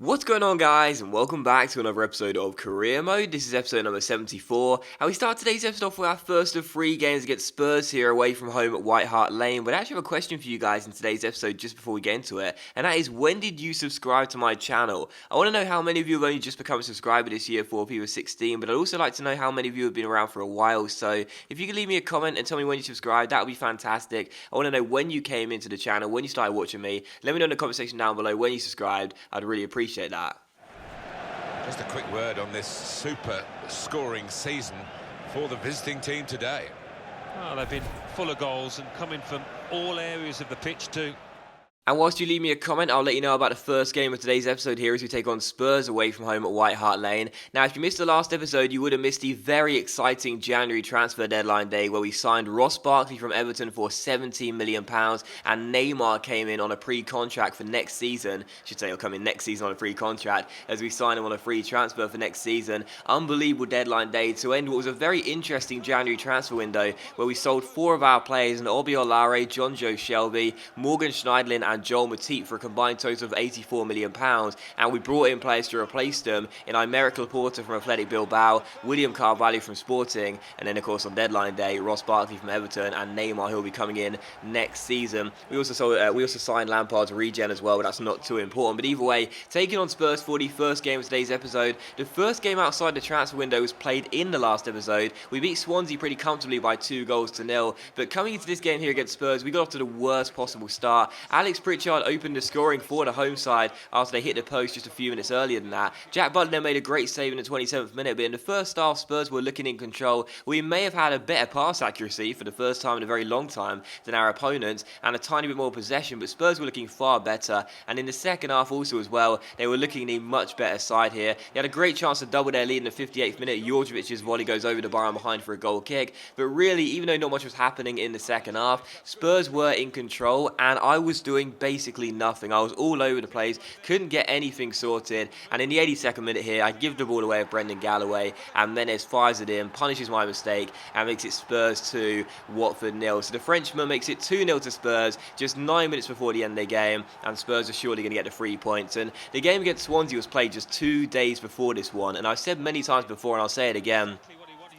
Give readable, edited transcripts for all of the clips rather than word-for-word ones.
What's going on, guys, and welcome back to another episode of Career Mode. This is episode number 74, and we start today's episode off with our first of 3 games against Spurs here away from home at White Hart Lane. But I actually have a question for you guys in today's episode just before we get into it, and that is, when did you subscribe to my channel? I want to know how many of you have only just become a subscriber this year for FIFA 16, but I'd also like to know how many of you have been around for a while. So if you could leave me a comment and tell me when you subscribed, that would be fantastic. I want to know when you came into the channel, when you started watching me. Let me know in the comment section down below when you subscribed. I'd really appreciate that. Just a quick word on this super scoring season for the visiting team today. Well, they've been full of goals and coming from all areas of the pitch too. And whilst you leave me a comment, I'll let you know about the first game of today's episode here as we take on Spurs away from home at White Hart Lane. Now, if you missed the last episode, you would have missed the very exciting January transfer deadline day where we signed Ross Barkley from Everton for £17 million, and Neymar came in on a pre-contract for next season. I should say he'll come in next season on a free contract as we sign him on a free transfer for next season. Unbelievable deadline day to end what was a very interesting January transfer window where we sold 4 of our players, and Obi Olare, John Joe Shelby, Morgan Schneidlin and Joel Matip for a combined total of £84 million, and we brought in players to replace them in Aymeric Laporte from Athletic Bilbao, William Carvalho from Sporting, and then of course on deadline day, Ross Barkley from Everton and Neymar, who will be coming in next season. We also signed Lampard's regen as well, but that's not too important. But either way, taking on Spurs for the first game of today's episode. The first game outside the transfer window was played in the last episode. We beat Swansea pretty comfortably by 2-0, but coming into this game here against Spurs, we got off to the worst possible start. Alex Pritchard opened the scoring for the home side after they hit the post just a few minutes earlier than that. Jack Butler made a great save in the 27th minute, but in the first half, Spurs were looking in control. We may have had a better pass accuracy for the first time in a very long time than our opponents, and a tiny bit more possession, but Spurs were looking far better. And in the second half also as well, they were looking a much better side here. They had a great chance to double their lead in the 58th minute. Djordjevic's volley goes over the bar and behind for a goal kick. But really, even though not much was happening in the second half, Spurs were in control, and I was doing basically nothing. I was all over the place, couldn't get anything sorted, and in the 82nd minute here, I give the ball away to Brendan Galloway, and Menez fires it in, punishes my mistake, and makes it Spurs 2, Watford 0. So the Frenchman makes it 2-0 to Spurs, just 9 minutes before the end of the game, and Spurs are surely going to get the 3 points. And the game against Swansea was played just 2 days before this one, and I've said many times before, and I'll say it again.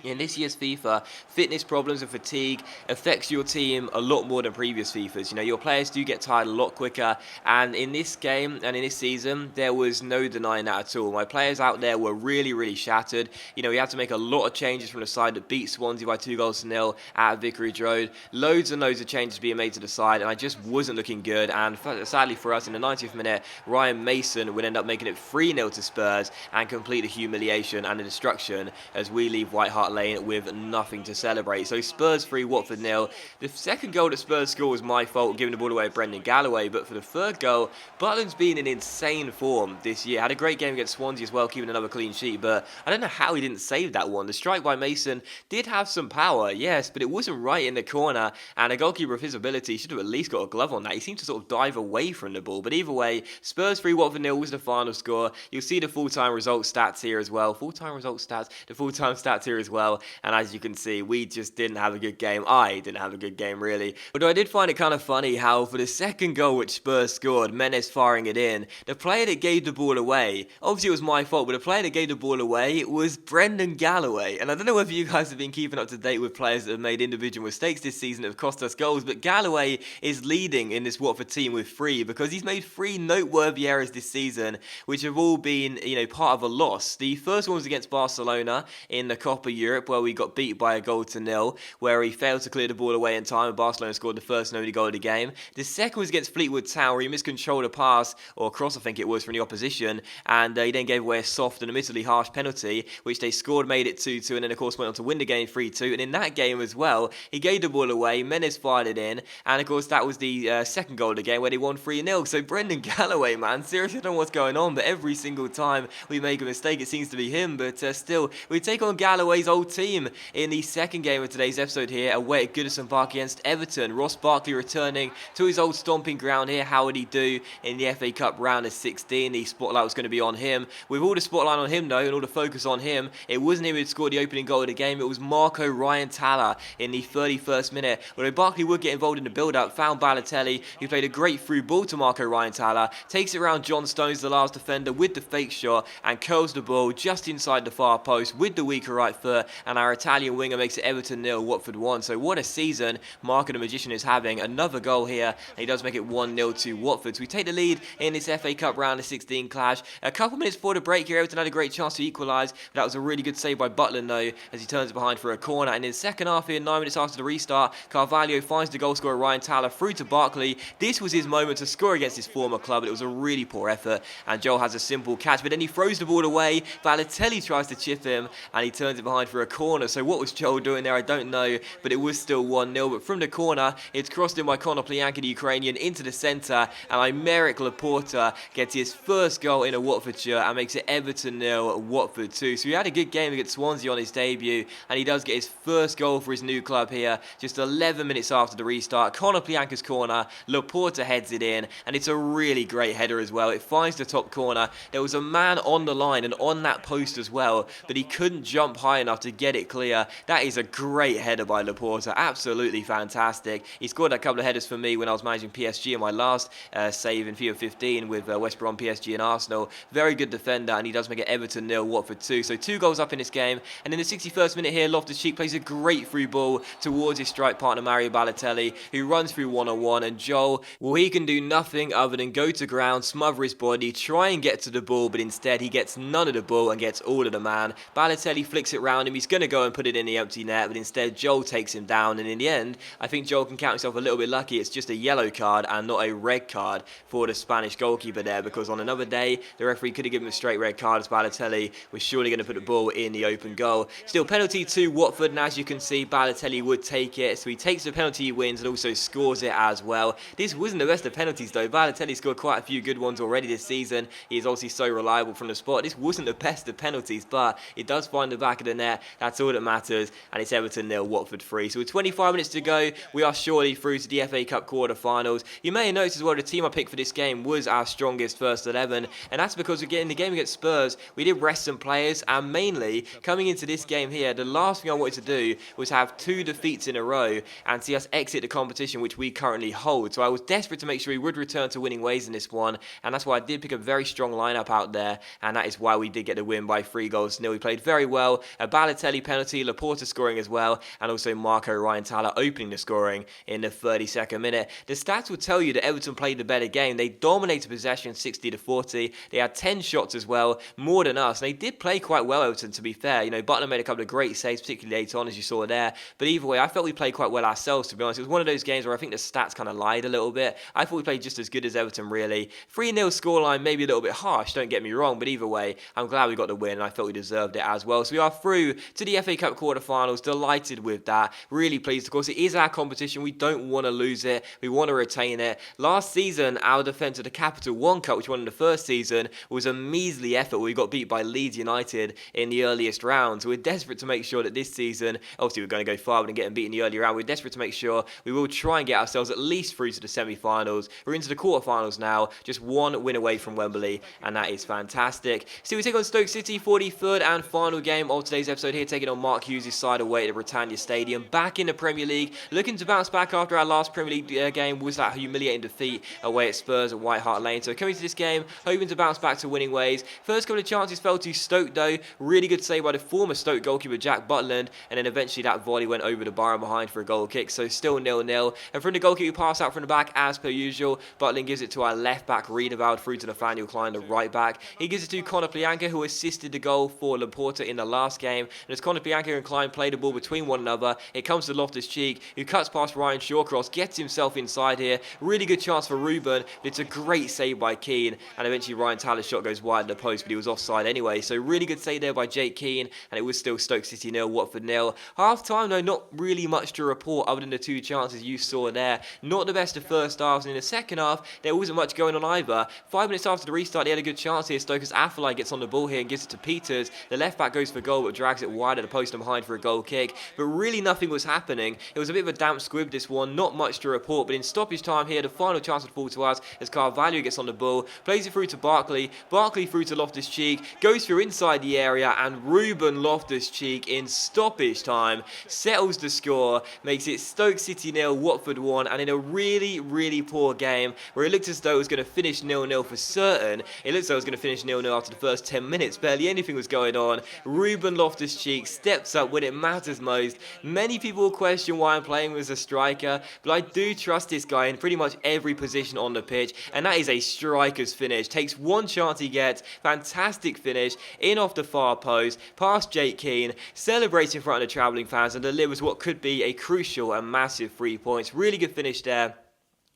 In this year's FIFA, fitness problems and fatigue affects your team a lot more than previous FIFAs. You know, your players do get tired a lot quicker, and in this game and in this season, there was no denying that at all. My players out there were really shattered. You know, we had to make a lot of changes from the side that beat Swansea by 2-0 at Vicarage Road. Loads and loads of changes being made to the side, and I just wasn't looking good. And sadly for us, in the 90th minute, Ryan Mason would end up making it 3-0 to Spurs and complete the humiliation and the destruction as we leave White Hart Lane with nothing to celebrate. So Spurs 3, Watford 0. The second goal that Spurs scored was my fault, giving the ball away to Brendan Galloway, but for the third goal, Butland's been in insane form this year. Had a great game against Swansea as well, keeping another clean sheet, but I don't know how he didn't save that one. The strike by Mason did have some power, yes, but it wasn't right in the corner, and a goalkeeper of his ability should have at least got a glove on that. He seemed to sort of dive away from the ball, but either way, Spurs 3, Watford 0 was the final score. You'll see the full-time result stats here as well. The full-time stats here as well. And as you can see, we just didn't have a good game. I didn't have a good game, really. Although I did find it kind of funny how for the second goal which Spurs scored, Menez firing it in, the player that gave the ball away, obviously it was my fault, but the player that gave the ball away was Brendan Galloway. And I don't know whether you guys have been keeping up to date with players that have made individual mistakes this season that have cost us goals, but Galloway is leading in this Watford team with 3 because he's made 3 noteworthy errors this season, which have all been, you know, part of a loss. The first one was against Barcelona in the Copa Europe, where we got beat by a goal to 0, where he failed to clear the ball away in time and Barcelona scored the first and only goal of the game. The second was against Fleetwood Town, where he miscontrolled a pass, or a cross I think it was, from the opposition, and he then gave away a soft and admittedly harsh penalty, which they scored, made it 2-2, and then of course went on to win the game 3-2. And in that game as well, he gave the ball away, Menez fired it in, and of course that was the second goal of the game where they won 3-0. So Brendan Galloway, man, seriously, I don't know what's going on, but every single time we make a mistake, it seems to be him. But still, we take on Galloway's old team in the second game of today's episode here, away at Goodison Park against Everton. Ross Barkley returning to his old stomping ground here. How would he do in the FA Cup round of 16? The spotlight was going to be on him. With all the spotlight on him though, and all the focus on him, it wasn't him who scored the opening goal of the game. It was Marco Ryan Talla in the 31st minute. Although Barkley would get involved in the build-up, found Balotelli, who played a great through ball to Marco Ryan Talla, takes it around John Stones, the last defender, with the fake shot, and curls the ball just inside the far post with the weaker right foot, and our Italian winger makes it Everton 0, Watford 1. So what a season Marco the Magician is having. Another goal here, and he does make it 1-0 to Watford. So we take the lead in this FA Cup round of 16 clash. A couple minutes before the break here, Everton had a great chance to equalise, but that was a really good save by Butland though, as he turns it behind for a corner. And in the second half here, 9 minutes after the restart, Carvalho finds the goal scorer Ryan Talla through to Barkley. This was his moment to score against his former club, but it was a really poor effort, and Joel has a simple catch, but then he throws the ball away. Balotelli tries to chip him, and he turns it behind for a corner. So what was Joel doing there? I don't know, but it was still 1-0. But from the corner, it's crossed in by Konoplyanka, the Ukrainian, into the centre, and Aymeric Laporta gets his first goal in a Watford shirt and makes it Everton 0, Watford 2. So he had a good game against Swansea on his debut, and he does get his first goal for his new club here, just 11 minutes after the restart. Konoplyanka's corner, Laporta heads it in, and it's a really great header as well. It finds the top corner. There was a man on the line and on that post as well, but he couldn't jump high enough to get it clear. That is a great header by Laporta, absolutely fantastic. He scored a couple of headers for me when I was managing PSG in my last save in FIFA 15 with West Brom, PSG and Arsenal. Very good defender, and he does make it Everton 0, Watford 2. So 2 goals up in this game, and in the 61st minute here, Loftus-Cheek plays a great through ball towards his strike partner Mario Balotelli, who runs through one-on-one, and Joel, well, he can do nothing other than go to ground, smother his body, try and get to the ball, but instead he gets none of the ball and gets all of the man. Balotelli flicks it round him. He's going to go and put it in the empty net, but instead Joel takes him down, and in the end, I think Joel can count himself a little bit lucky. It's just a yellow card and not a red card for the Spanish goalkeeper there, because on another day, the referee could have given him a straight red card as Balotelli was surely going to put the ball in the open goal. Still, penalty to Watford, and as you can see, Balotelli would take it, so he takes the penalty, he wins, and also scores it as well. This wasn't the best of penalties though. Balotelli scored quite a few good ones already this season. He is obviously so reliable from the spot. This wasn't the best of penalties, but it does find the back of the net. That's all that matters, and it's Everton 0, Watford 3. So with 25 minutes to go, we are surely through to the FA Cup quarter-finals. You may have noticed as well the team I picked for this game was our strongest first 11, and that's because in the game against Spurs, we did rest some players, and mainly, coming into this game here, the last thing I wanted to do was have 2 defeats in a row and see us exit the competition which we currently hold. So I was desperate to make sure we would return to winning ways in this one, and that's why I did pick a very strong lineup out there, and that is why we did get the win by 3-0. We played very well. A Balotelli penalty, Laporta scoring as well, and also Marco Ryan Talla opening the scoring in the 32nd minute. The stats will tell you that Everton played the better game. They dominated possession 60-40. They had 10 shots as well, more than us. They did play quite well, Everton, to be fair. You know, Butler made a couple of great saves, particularly late on, as you saw there. But either way, I felt we played quite well ourselves, to be honest. It was one of those games where I think the stats kind of lied a little bit. I thought we played just as good as Everton, really. 3-0 scoreline, maybe a little bit harsh, don't get me wrong, but either way, I'm glad we got the win, and I felt we deserved it as well. So we are through to the FA Cup quarter-finals, delighted with that, really pleased. Of course, it is our competition. We don't want to lose it. We want to retain it. Last season, our defence of the Capital One Cup, which won in the first season, was a measly effort. We got beat by Leeds United in the earliest round. So we're desperate to make sure that this season, obviously we're going to go far and get beaten in the early round. We're desperate to make sure we will try and get ourselves at least through to the semi-finals. We're into the quarter-finals now, just 1 win away from Wembley, and that is fantastic. So we take on Stoke City for the 3rd and final game of today's episode here, taking on Mark Hughes' side away at the Britannia Stadium. Back in the Premier League, looking to bounce back after our last Premier League game was that humiliating defeat away at Spurs at White Hart Lane. So coming to this game, hoping to bounce back to winning ways. First couple of chances fell to Stoke though. Really good save by the former Stoke goalkeeper Jack Butland, and then eventually that volley went over the bar and behind for a goal kick. So still 0-0. And from the goalkeeper pass out from the back as per usual, Butland gives it to our left back Riedewald through to Nathaniel Klein, the right back. He gives it to Konoplyanka, who assisted the goal for Laporta in the last game. And as Konoplyanka and Klein play the ball between one another, it comes to Loftus-Cheek, who cuts past Ryan Shawcross, gets himself inside here. Really good chance for Ruben, but it's a great save by Keane, and eventually Ryan Talla's shot goes wide in the post, but he was offside anyway. So really good save there by Jake Keane, and it was still Stoke City 0, Watford 0. Half time though, not really much to report other than the 2 chances you saw there. Not the best of first halves, and in the second half there wasn't much going on either. 5 minutes after the restart, they had a good chance here. Stoke as Afellay gets on the ball here and gives it to Peters. The left back goes for goal but drags it wide at the post and behind for a goal kick, but really nothing was happening. It was a bit of a damp squib, this one, not much to report, but in stoppage time here, the final chance would fall to us as Carvalho gets on the ball, plays it through to Barkley, Barkley through to Loftus-Cheek, goes through inside the area, and Ruben Loftus-Cheek in stoppage time settles the score, makes it Stoke City 0, Watford 1, and in a really, really poor game, where it looked as though it was going to finish 0-0 for certain, it looked as though it was going to finish 0-0 after the first 10 minutes, barely anything was going on. Ruben Loftus-Cheek steps up when it matters most. Many people will question why I'm playing as a striker, but I do trust this guy in pretty much every position on the pitch, and that is a striker's finish. Takes one chance he gets, fantastic finish, in off the far post, past Jake Keane, celebrates in front of the travelling fans and delivers what could be a crucial and massive 3 points. Really good finish there.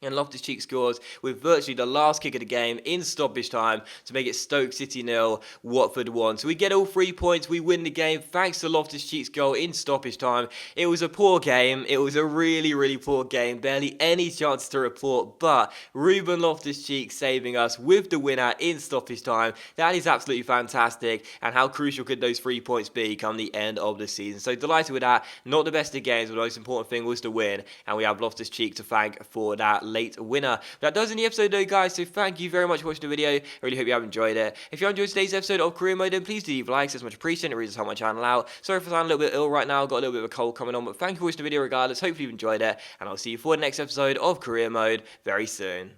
And Loftus-Cheek scores with virtually the last kick of the game in stoppage time to make it Stoke City 0, Watford 1. So we get all 3 points, we win the game thanks to Loftus-Cheek's goal in stoppage time. It was a poor game, it was a really, really poor game, barely any chances to report, but Ruben Loftus-Cheek saving us with the winner in stoppage time. That is absolutely fantastic, and how crucial could those 3 points be come the end of the season. So delighted with that, not the best of games, but the most important thing was to win, and we have Loftus-Cheek to thank for that late winner. That does end the episode though, guys, so thank you very much for watching the video. I really hope you have enjoyed it. If you enjoyed today's episode of Career Mode, then please do leave likes, it's much appreciated. It really does help my channel out. Sorry if I sound a little bit ill right now, got a little bit of a cold coming on, but thank you for watching the video regardless. Hopefully you've enjoyed it, and I'll see you for the next episode of Career Mode very soon.